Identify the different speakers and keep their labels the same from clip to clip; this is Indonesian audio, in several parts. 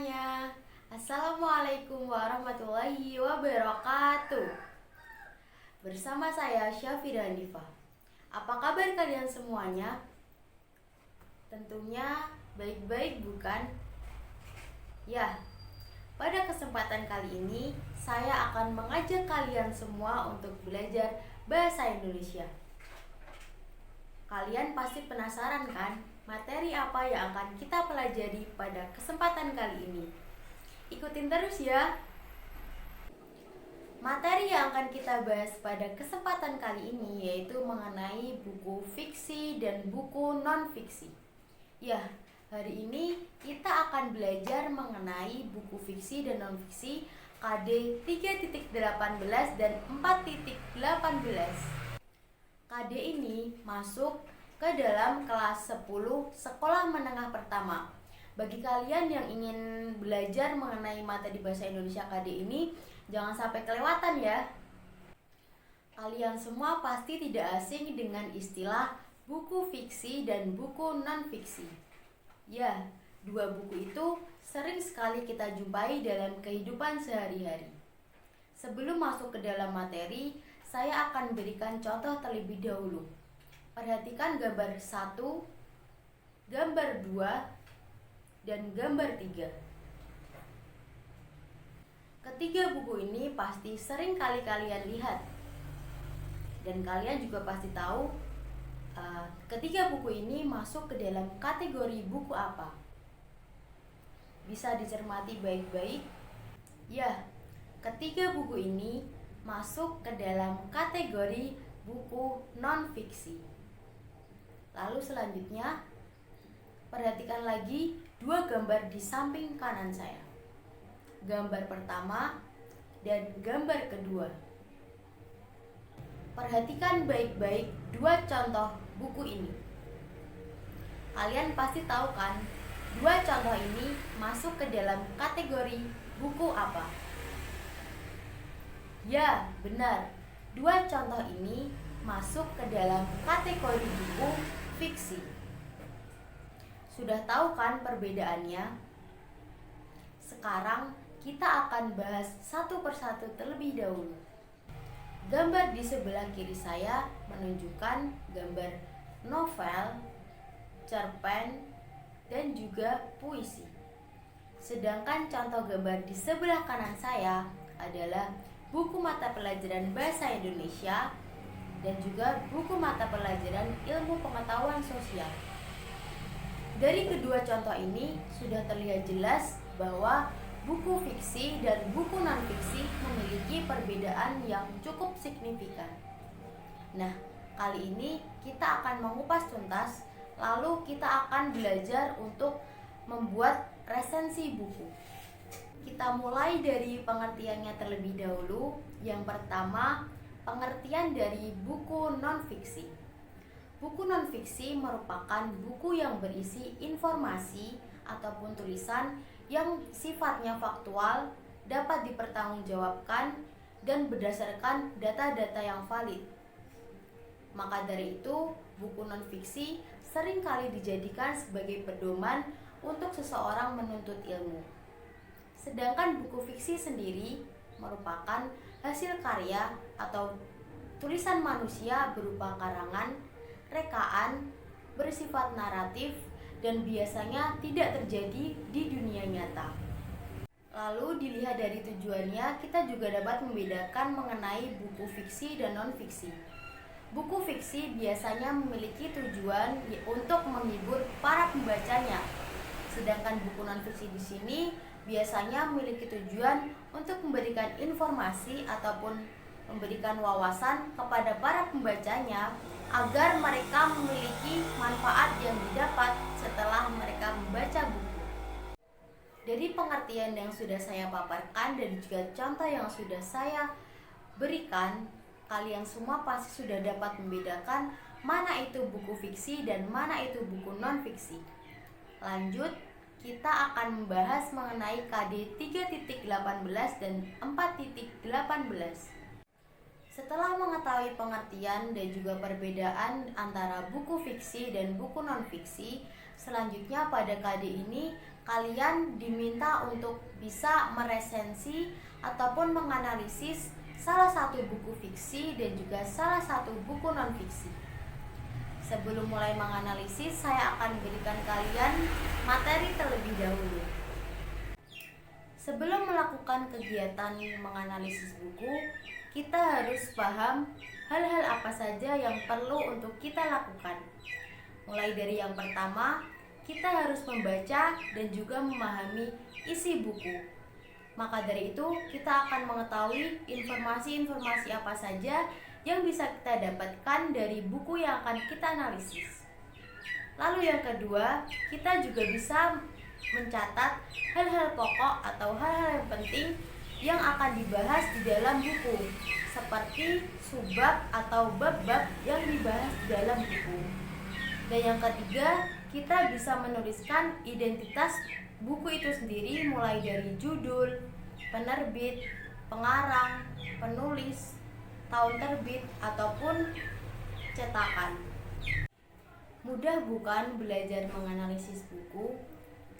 Speaker 1: semuanya. Assalamualaikum warahmatullahi wabarakatuh. Bersama saya Syafira Hanifah. Apa kabar kalian semuanya? Tentunya baik-baik bukan? Ya, pada kesempatan kali ini saya akan mengajak kalian semua untuk belajar bahasa Indonesia. Kalian pasti penasaran kan, materi apa yang akan kita pelajari pada kesempatan kali ini? Ikutin terus ya. Materi yang akan kita bahas pada kesempatan kali ini yaitu mengenai buku fiksi dan buku non-fiksi. Ya, hari ini kita akan belajar mengenai buku fiksi dan non-fiksi KD 3.18 dan 4.18. KD ini masuk ke dalam kelas 10 sekolah menengah pertama. Bagi kalian yang ingin belajar mengenai materi bahasa Indonesia KD ini, jangan sampai kelewatan ya. Kalian semua pasti tidak asing dengan istilah buku fiksi dan buku non-fiksi. Ya, dua buku itu sering sekali kita jumpai dalam kehidupan sehari-hari. Sebelum masuk ke dalam materi, saya akan berikan contoh terlebih dahulu. Perhatikan gambar 1, gambar 2, dan gambar 3. Ketiga buku ini pasti sering kali kalian lihat. Dan kalian juga pasti tahu ketiga buku ini masuk ke dalam kategori buku apa. Bisa dicermati baik-baik. Ya, ketiga buku ini masuk ke dalam kategori buku non-fiksi. Lalu selanjutnya, perhatikan lagi dua gambar di samping kanan saya. Gambar pertama dan gambar kedua. Perhatikan baik-baik dua contoh buku ini. Kalian pasti tahu kan, dua contoh ini masuk ke dalam kategori buku apa? Ya, benar. Dua contoh ini masuk ke dalam kategori buku fiksi. Sudah tahu kan perbedaannya? Sekarang kita akan bahas satu persatu terlebih dahulu. Gambar di sebelah kiri saya menunjukkan gambar novel, cerpen, dan juga puisi. Sedangkan contoh gambar di sebelah kanan saya adalah buku mata pelajaran bahasa Indonesia dan juga buku mata pelajaran ilmu pengetahuan sosial. Dari kedua contoh ini sudah terlihat jelas bahwa buku fiksi dan buku non-fiksi memiliki perbedaan yang cukup signifikan. Nah, kali ini kita akan mengupas tuntas, lalu kita akan belajar untuk membuat resensi buku. Kita mulai dari pengertiannya terlebih dahulu. Yang pertama, pengertian dari buku non-fiksi. Buku non-fiksi merupakan buku yang berisi informasi ataupun tulisan yang sifatnya faktual, dapat dipertanggungjawabkan, dan berdasarkan data-data yang valid. Maka dari itu, buku non-fiksi seringkali dijadikan sebagai pedoman untuk seseorang menuntut ilmu. Sedangkan buku fiksi sendiri merupakan hasil karya atau tulisan manusia berupa karangan, rekaan, bersifat naratif, dan biasanya tidak terjadi di dunia nyata. Lalu dilihat dari tujuannya, kita juga dapat membedakan mengenai buku fiksi dan non-fiksi. Buku fiksi biasanya memiliki tujuan untuk menghibur para pembacanya. Sedangkan buku non-fiksi di sini biasanya memiliki tujuan untuk memberikan informasi ataupun memberikan wawasan kepada para pembacanya agar mereka memiliki manfaat yang didapat setelah mereka membaca buku. Dari pengertian yang sudah saya paparkan dan juga contoh yang sudah saya berikan, kalian semua pasti sudah dapat membedakan mana itu buku fiksi dan mana itu buku non-fiksi. Lanjut, kita akan membahas mengenai KD 3.18 dan 4.18. Setelah mengetahui pengertian dan juga perbedaan antara buku fiksi dan buku non-fiksi, Selanjutnya pada KD ini kalian diminta untuk bisa meresensi ataupun menganalisis salah satu buku fiksi dan juga salah satu buku non-fiksi. Sebelum mulai menganalisis, saya akan berikan kalian materi terlebih dahulu. Sebelum melakukan kegiatan menganalisis buku, kita harus paham hal-hal apa saja yang perlu untuk kita lakukan. Mulai dari yang pertama, kita harus membaca dan juga memahami isi buku. Maka dari itu, kita akan mengetahui informasi-informasi apa saja yang bisa kita dapatkan dari buku yang akan kita analisis. Lalu yang kedua, kita juga bisa mencatat hal-hal pokok atau hal-hal yang penting yang akan dibahas di dalam buku, seperti subbab atau bab-bab yang dibahas di dalam buku. Dan yang ketiga, kita bisa menuliskan identitas buku itu sendiri, mulai dari judul, penerbit, pengarang, penulis, tahun terbit, ataupun cetakan. Mudah bukan belajar menganalisis buku?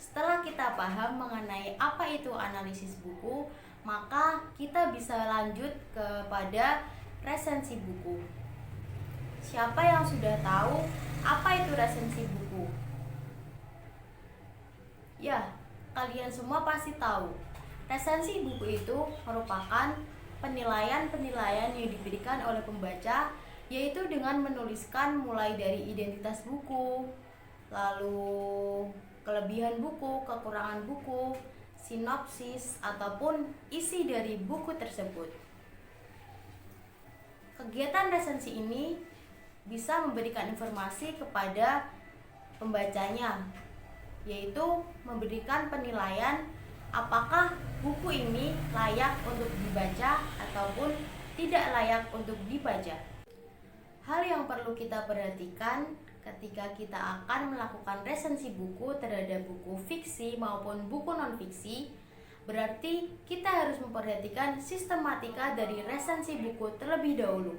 Speaker 1: Setelah kita paham mengenai apa itu analisis buku, maka kita bisa lanjut kepada resensi buku. Siapa yang sudah tahu apa itu resensi buku? Ya, kalian semua pasti tahu. Resensi buku itu merupakan penilaian-penilaian yang diberikan oleh pembaca, yaitu dengan menuliskan mulai dari identitas buku, lalu kelebihan buku, kekurangan buku, sinopsis, ataupun isi dari buku tersebut. Kegiatan resensi ini bisa memberikan informasi kepada pembacanya, yaitu memberikan penilaian apakah buku ini layak untuk dibaca ataupun tidak layak untuk dibaca. Hal yang perlu kita perhatikan ketika kita akan melakukan resensi buku terhadap buku fiksi maupun buku non-fiksi, berarti kita harus memperhatikan sistematika dari resensi buku terlebih dahulu.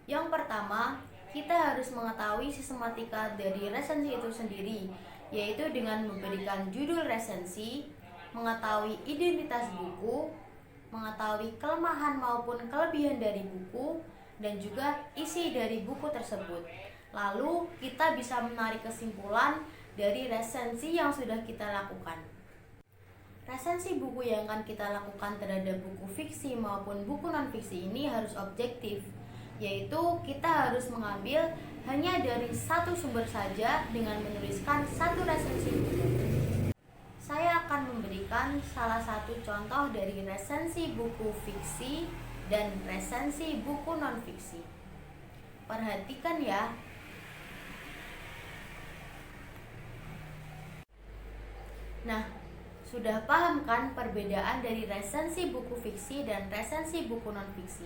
Speaker 1: Yang pertama, kita harus mengetahui sistematika dari resensi itu sendiri, yaitu dengan memberikan judul resensi, mengetahui identitas buku, mengetahui kelemahan maupun kelebihan dari buku, dan juga isi dari buku tersebut. Lalu kita bisa menarik kesimpulan dari resensi yang sudah kita lakukan. Resensi buku yang akan kita lakukan terhadap buku fiksi maupun buku non-fiksi ini harus objektif, yaitu kita harus mengambil hanya dari satu sumber saja dengan menuliskan satu resensi buku. Saya akan memberikan salah satu contoh dari resensi buku fiksi dan resensi buku non-fiksi. Perhatikan ya. Nah, sudah paham kan perbedaan dari resensi buku fiksi dan resensi buku non-fiksi?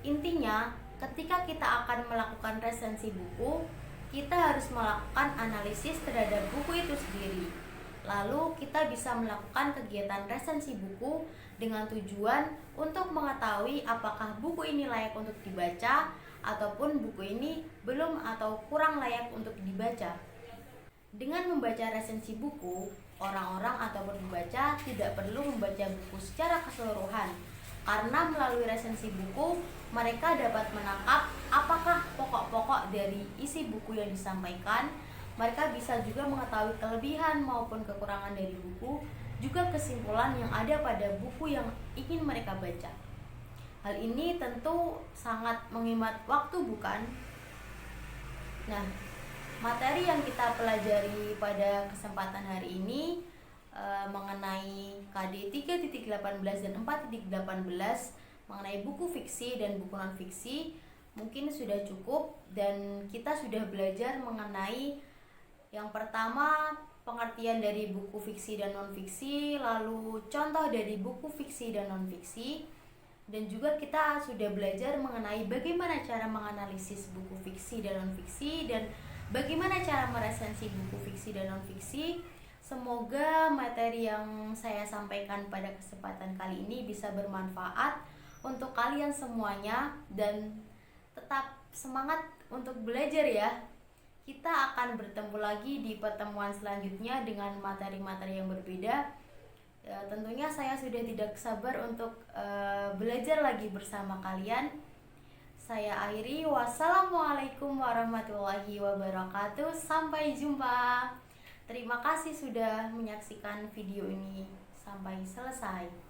Speaker 1: Intinya, ketika kita akan melakukan resensi buku, kita harus melakukan analisis terhadap buku itu sendiri. Lalu kita bisa melakukan kegiatan resensi buku dengan tujuan untuk mengetahui apakah buku ini layak untuk dibaca ataupun buku ini belum atau kurang layak untuk dibaca. Dengan membaca resensi buku, orang-orang ataupun pembaca tidak perlu membaca buku secara keseluruhan, karena melalui resensi buku mereka dapat menangkap apakah pokok-pokok dari isi buku yang disampaikan. Mereka bisa juga mengetahui kelebihan maupun kekurangan dari buku, juga kesimpulan yang ada pada buku yang ingin mereka baca. Hal ini tentu sangat menghemat waktu, bukan? Nah, materi yang kita pelajari pada kesempatan hari ini mengenai KD 3.18 dan 4.18 mengenai buku fiksi dan buku non-fiksi mungkin sudah cukup, dan kita sudah belajar mengenai yang pertama pengertian dari buku fiksi dan non-fiksi, lalu contoh dari buku fiksi dan non-fiksi, dan juga kita sudah belajar mengenai bagaimana cara menganalisis buku fiksi dan non-fiksi dan bagaimana cara meresensi buku fiksi dan non-fiksi. Semoga materi yang saya sampaikan pada kesempatan kali ini bisa bermanfaat untuk kalian semuanya, dan tetap semangat untuk belajar ya. Kita akan bertemu lagi di pertemuan selanjutnya dengan materi-materi yang berbeda. Tentunya saya sudah tidak sabar untuk belajar lagi bersama kalian. Saya akhiri, wassalamualaikum warahmatullahi wabarakatuh. Sampai jumpa. Terima kasih sudah menyaksikan video ini sampai selesai.